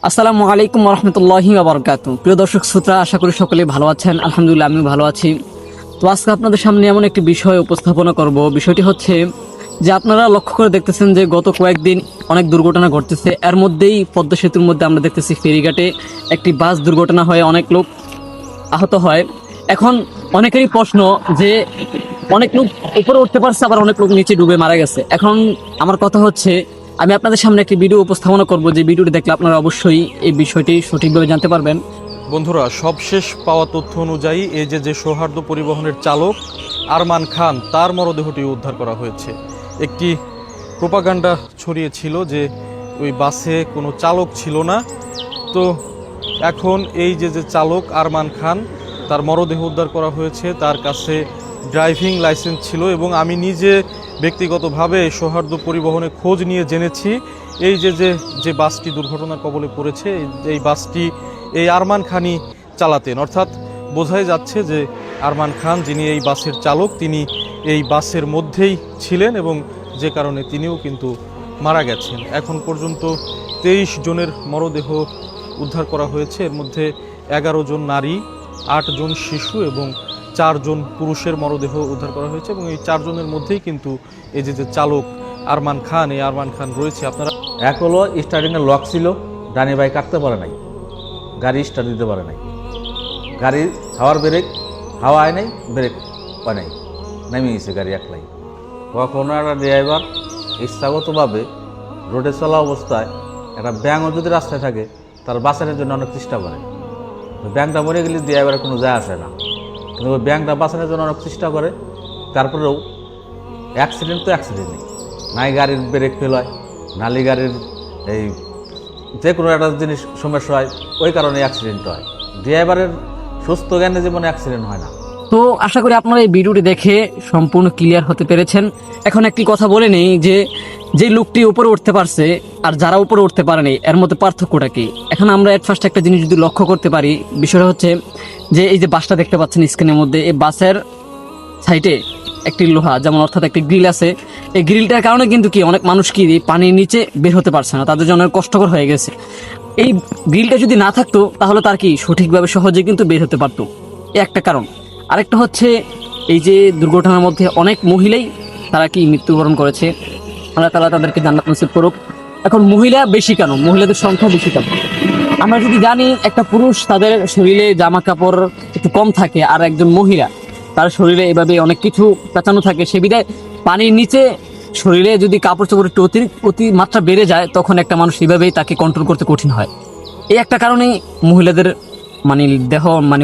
আসসালামু আলাইকুম রহমতুল্লাহি ওয়া বারাকাতুহু। প্রিয় দর্শক শ্রোতা, আশা করি সকলেই ভালো আছেন। আলহামদুলিল্লাহ আমিও ভালো আছি। তো আজকে আপনাদের সামনে এমন একটি বিষয় উপস্থাপনা করব। বিষয়টি হচ্ছে যে আপনারা লক্ষ্য করে দেখতেছেন যে গত কয়েকদিন অনেক দুর্ঘটনা ঘটতেছে। এর মধ্যেই পদ্মা সেতুর মধ্যে আমরা দেখতেছি ফেরিঘাটে একটি বাস দুর্ঘটনা হয়ে অনেক লোক আহত হয়। এখন অনেকেরই প্রশ্ন যে অনেক লোক উপরে উঠতে পারছে, আবার অনেক লোক নিচে ডুবে মারা গেছে। এখন আমার কথা হচ্ছে, আমি আপনাদের সামনে একটি ভিডিও উপস্থাপনা করব, যে ভিডিওটি দেখলে আপনারা অবশ্যই এই বিষয়টি সঠিকভাবে জানতে পারবেন। বন্ধুরা, সবশেষ পাওয়া তথ্য অনুযায়ী এই যে সৌহার্দ্য পরিবহনের চালক আরমান খান, তার মরদেহটি উদ্ধার করা হয়েছে। একটি প্রোপাগান্ডা ছড়িয়েছিল যে ওই বাসে কোনো চালক ছিল না। তো এখন এই যে চালক আরমান খান, তার মরদেহ উদ্ধার করা হয়েছে। তার কাছে ড্রাইভিং লাইসেন্স ছিল এবং আমি নিজে ব্যক্তিগতভাবে সৌহার্দ্য পরিবহনে খোঁজ নিয়ে জেনেছি এই যে বাসটি দুর্ঘটনার কবলে পড়েছে, এই বাসটি এই আরমান খানই চালাতেন। অর্থাৎ বোঝাই যাচ্ছে যে আরমান খান, যিনি এই বাসের চালক, তিনি এই বাসের মধ্যেই ছিলেন এবং যে কারণে তিনিও কিন্তু মারা গেছেন। এখন পর্যন্ত 23 জনের মরদেহ উদ্ধার করা হয়েছে। এর মধ্যে 11 জন নারী, 8 জন শিশু এবং 4 জন পুরুষের মরদেহ উদ্ধার করা হয়েছে। এবং এই 4 জনের মধ্যেই কিন্তু এই যে চালক আরমান খান, এই আরমান খান রয়েছে। আপনারা এক হলো স্টার্টিংয়ের লক ছিল, ডানি ভাই কাটতে পারে নাই, গাড়ি স্টার্ট দিতে পারে নাই, গাড়ির হাওয়ার ব্রেক হাওয়া আয় নাই, ব্রেক পায় নাই, নেমে গেছে গাড়ি একলাই। কখনো একটা ড্রাইভার ইচ্ছাগতভাবে রোডে চলা অবস্থায় একটা ব্যাঙও যদি রাস্তায় থাকে, তার বাঁচানোর জন্য অনেক চেষ্টা করে। ব্যাংকটা মরে গেলে ড্রাইভারের কোনো যায় আসে না, কিন্তু ওই ব্যাংকটা বাঁচানোর জন্য অনেক চেষ্টা করে। তারপরেও অ্যাক্সিডেন্ট তো অ্যাক্সিডেন্ট নেই, নাই গাড়ির ব্রেক ফেল হয়, নালি গাড়ির এই যে কোনো একটা জিনিস সমস্যা হয়, ওই কারণে অ্যাক্সিডেন্ট হয়। ড্রাইভারের সুস্থ জ্ঞানে জীবনে অ্যাক্সিডেন্ট হয় না। তো আশা করি আপনারা এই ভিডিওটি দেখে সম্পূর্ণ ক্লিয়ার হতে পেরেছেন। এখন একটি কথা বলে নেই, যে লোকটি উপরে উঠতে পারছে আর যারা উপরে উঠতে পারেনি, এর মধ্যে পার্থক্যটা কি? এখন আমরা এট ফার্স্ট একটা জিনিস যদি লক্ষ্য করতে পারি, বিষয়টা হচ্ছে যে এই যে বাসটা দেখতে পাচ্ছেন স্ক্রিনের মধ্যে, এই বাসের সাইডে একটি লোহা, যেমন অর্থাৎ একটি গ্রিল আছে। এই গ্রিলটার কারণে কিন্তু কি অনেক মানুষ কি পানির নিচে বের হতে পারছে না, তাদের জন্য অনেক কষ্টকর হয়ে গেছে। এই গ্রিলটা যদি না থাকতো তাহলে তার কি সঠিকভাবে সহজে কিন্তু বের হতে পারতো, এই একটা কারণ। আরেকটা হচ্ছে এই যে দুর্ঘটনার মধ্যে অনেক মহিলাই তারা কি মৃত্যুবরণ করেছে, আল্লাহ তাআলা তাদেরকে জান্নাত নসিব করুক। এখন মহিলা বেশি কেন, মহিলাদের সংখ্যা বেশি কেন? আমরা যদি জানি একটা পুরুষ তাদের শরীরে জামা কাপড় একটু কম থাকে, আর একজন মহিলা তার শরীরে এভাবে অনেক কিছু পেঁচানো থাকে, সে বিধায় পানির নিচে শরীরে যদি কাপড় চোপড় একটু অতি মাত্রা বেড়ে যায়, তখন একটা মানুষ এইভাবেই তাকে কন্ট্রোল করতে কঠিন হয়। এই একটা কারণেই মহিলাদের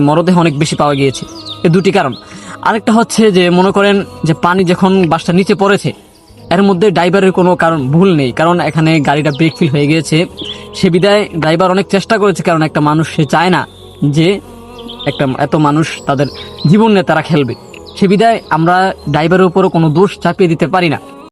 মরদেহ অনেক বেশি পাওয়া গিয়েছে, এই দুটি কারণ। আরেকটা হচ্ছে যে মনে করেন যে পানি যখন বাসটা নিচে পড়েছে, এর মধ্যে ড্রাইভারের কোনো কারণ ভুল নেই, কারণ এখানে গাড়িটা ব্রেক ফেল হয়ে গিয়েছে। সে বিধায় ড্রাইভার অনেক চেষ্টা করেছে, কারণ একটা মানুষ সে চায় না যে এত মানুষ তাদের জীবন নিয়ে তারা খেলবে। সে বিধায় আমরা ড্রাইভারের উপরও কোনো দোষ চাপিয়ে দিতে পারি না।